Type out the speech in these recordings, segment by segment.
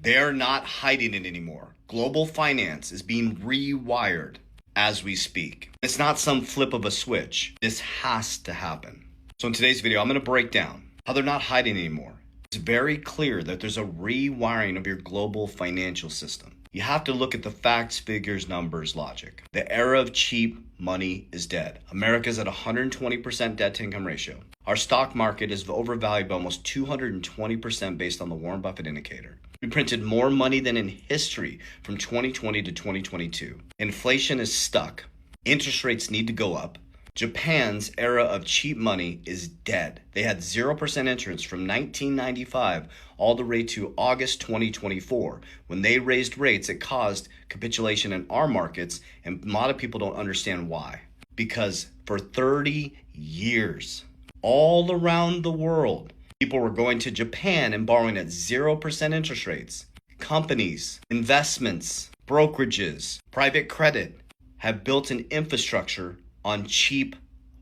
They're not hiding it anymore. Global finance is being rewired as we speak. It's not some flip of a switch. This has to happen. So in today's video, I'm going to break down how they're not hiding anymore. It's very clear that there's a rewiring of your global financial system. You have to look at the facts, figures, numbers, logic. The era of cheap money is dead. America's at 120% debt to income ratio. Our stock market is overvalued by almost 220% based on the Warren Buffett indicator. We printed more money than in history from 2020 to 2022. Inflation is stuck. Interest rates need to go up. Japan's era of cheap money is dead. They had 0% interest from 1995 all the way to August 2024. When they raised rates, it caused capitulation in our markets, and a lot of people don't understand why. Because for 30 years, all around the world, people were going to Japan and borrowing at 0% interest rates. Companies, investments, brokerages, private credit have built an infrastructure on cheap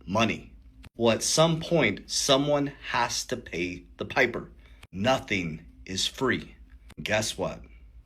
money. Well, at some point, someone has to pay the piper. Nothing is free. Guess what?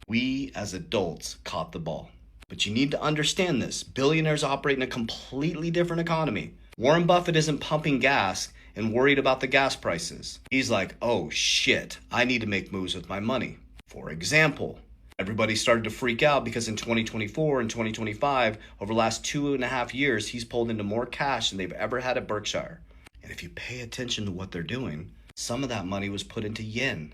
We as adults caught the ball. But you need to understand this. Billionaires operate in a completely different economy. Warren Buffett isn't pumping gas and worried about the gas prices. He's like, oh shit, I need to make moves with my money. For example, everybody started to freak out because in 2024 and 2025, over the last 2.5 years, he's pulled into more cash than they've ever had at Berkshire. And if you pay attention to what they're doing, some of that money was put into yen.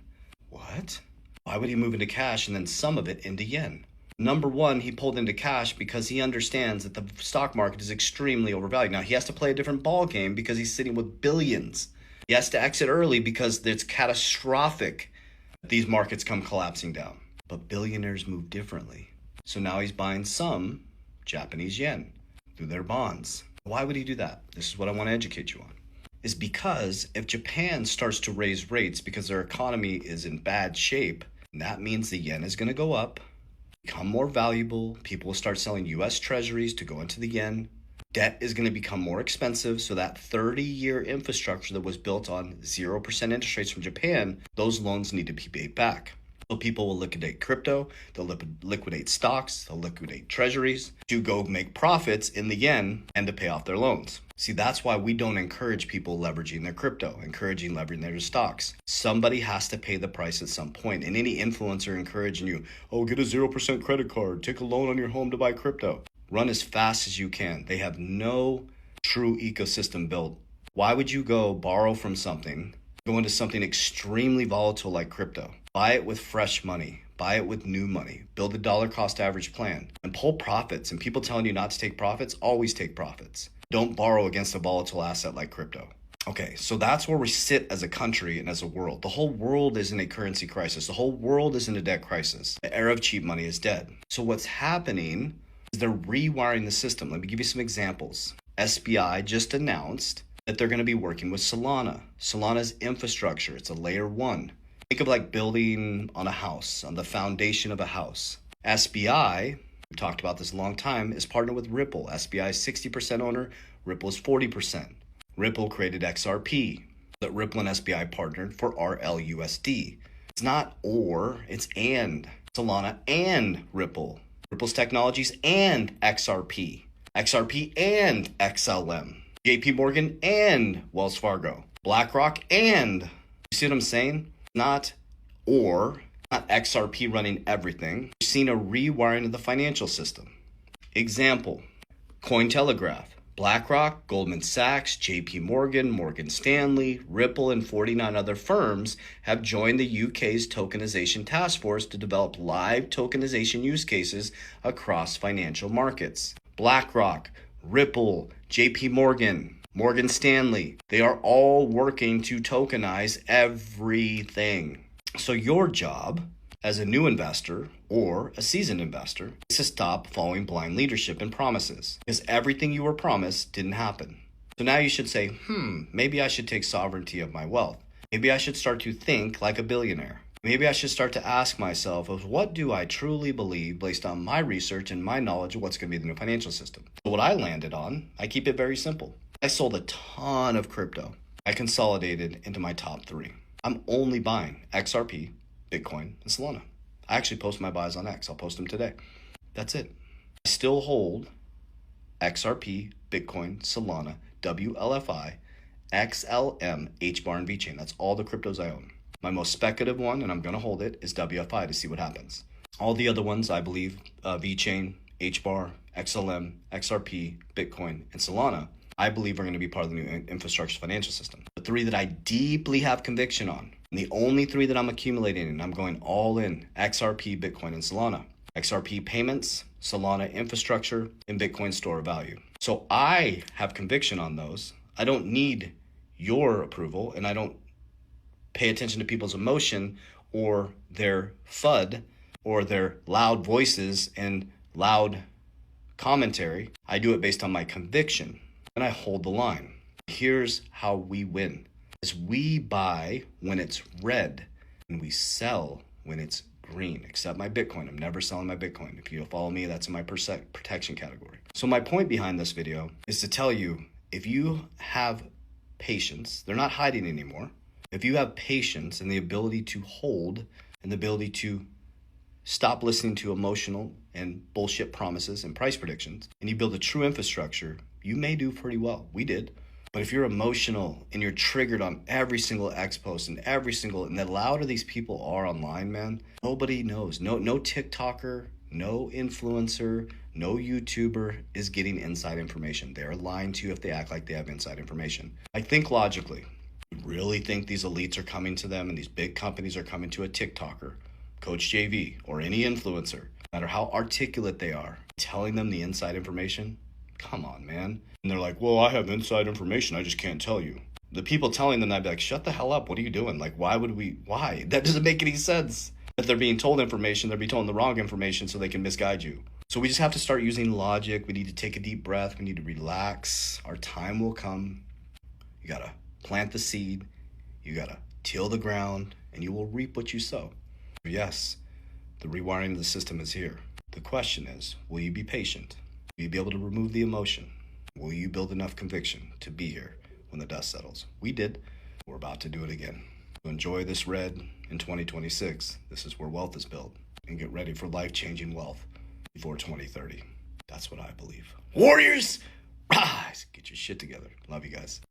What? Why would he move into cash and then some of it into yen? Number one, he pulled into cash because he understands that the stock market is extremely overvalued. Now, he has to play a different ball game because he's sitting with billions. He has to exit early because it's catastrophic that these markets come collapsing down. But billionaires move differently. So now he's buying some Japanese yen through their bonds. Why would he do that? This is what I want to educate you on. Is because if Japan starts to raise rates because their economy is in bad shape, that means the yen is going to go up, become more valuable. People will start selling US treasuries to go into the yen. Debt is going to become more expensive. So that 30-year infrastructure that was built on 0% interest rates from Japan, those loans need to be paid back. So people will liquidate crypto, they'll liquidate stocks, they'll liquidate treasuries to go make profits in the yen and to pay off their loans. See, that's why we don't encourage people leveraging their crypto, encouraging leveraging their stocks. Somebody has to pay the price at some point. And any influencer encouraging you, oh, get a 0% credit card, take a loan on your home to buy crypto. Run as fast as you can. They have no true ecosystem built. Why would you go borrow from something, go into something extremely volatile like crypto? Buy it with fresh money. Buy it with new money. Build a dollar cost average plan and pull profits. And people telling you not to take profits, always take profits. Don't borrow against a volatile asset like crypto. Okay, so that's where we sit as a country and as a world. The whole world is in a currency crisis. The whole world is in a debt crisis. The era of cheap money is dead. So what's happening is they're rewiring the system. Let me give you some examples. SBI just announced that they're going to be working with Solana. Solana's infrastructure, it's a layer one. Think of like building on a house, on the foundation of a house. SBI, we've talked about this a long time, is partnered with Ripple. SBI is 60% owner, Ripple is 40%. Ripple created XRP, that Ripple and SBI partnered for RLUSD. It's not or, it's and. Solana and Ripple. Ripple's technologies and XRP. XRP and XLM. JP Morgan and Wells Fargo. BlackRock and, you see what I'm saying? Not XRP running everything. We've seen a rewiring of the financial system. Example, Cointelegraph, BlackRock, Goldman Sachs, JP Morgan, Morgan Stanley, Ripple, and 49 other firms have joined the UK's tokenization task force to develop live tokenization use cases across financial markets. BlackRock, Ripple, JP Morgan, Morgan Stanley, they are all working to tokenize everything. So your job as a new investor or a seasoned investor is to stop following blind leadership and promises, because everything you were promised didn't happen. So now you should say, maybe I should take sovereignty of my wealth. Maybe I should start to think like a billionaire. Maybe I should start to ask myself, what do I truly believe based on my research and my knowledge of what's going to be the new financial system? So what I landed on, I keep it very simple. I sold a ton of crypto. I consolidated into my top 3. I'm only buying XRP, Bitcoin, and Solana. I actually post my buys on X. I'll post them today. That's it. I still hold XRP, Bitcoin, Solana, WLFI, XLM, HBAR, and VChain. That's all the cryptos I own. My most speculative one, and I'm going to hold it, is WFI to see what happens. All the other ones, I believe, VChain, HBAR, XLM, XRP, Bitcoin, and Solana, I believe are going to be part of the new infrastructure financial system. The three that I deeply have conviction on, and the only three that I'm accumulating, and I'm going all in, XRP, Bitcoin, and Solana. XRP payments, Solana infrastructure, and Bitcoin store of value. So I have conviction on those. I don't need your approval, and I don't pay attention to people's emotion or their FUD or their loud voices and loud commentary. I do it based on my conviction, and I hold the line. Here's how we win. Is we buy when it's red, and we sell when it's green. Except my Bitcoin. I'm never selling my Bitcoin. If you follow me, that's in my protection category. So my point behind this video is to tell you, if you have patience, they're not hiding anymore. If you have patience and the ability to hold and the ability to stop listening to emotional and bullshit promises and price predictions, and you build a true infrastructure, you may do pretty well. We did. But if you're emotional and you're triggered on every single X post and and the louder these people are online, man, nobody knows. No TikToker, no influencer, no YouTuber is getting inside information. They're lying to you if they act like they have inside information. I think logically. You really think these elites are coming to them and these big companies are coming to a TikToker, Coach JV, or any influencer, no matter how articulate they are, telling them the inside information? Come on, man. And they're like, well, I have inside information. I just can't tell you. The people telling them, I'd be like, shut the hell up. What are you doing? Like, why? That doesn't make any sense. If they're being told information, they're being told the wrong information so they can misguide you. So we just have to start using logic. We need to take a deep breath. We need to relax. Our time will come. You got to plant the seed. You got to till the ground, and you will reap what you sow. Yes, the rewiring of the system is here. The question is, will you be patient? Will you be able to remove the emotion? Will you build enough conviction to be here when the dust settles? We did. We're about to do it again. So enjoy this red in 2026. This is where wealth is built. And get ready for life-changing wealth before 2030. That's what I believe. Warriors, rise! Get your shit together. Love you guys.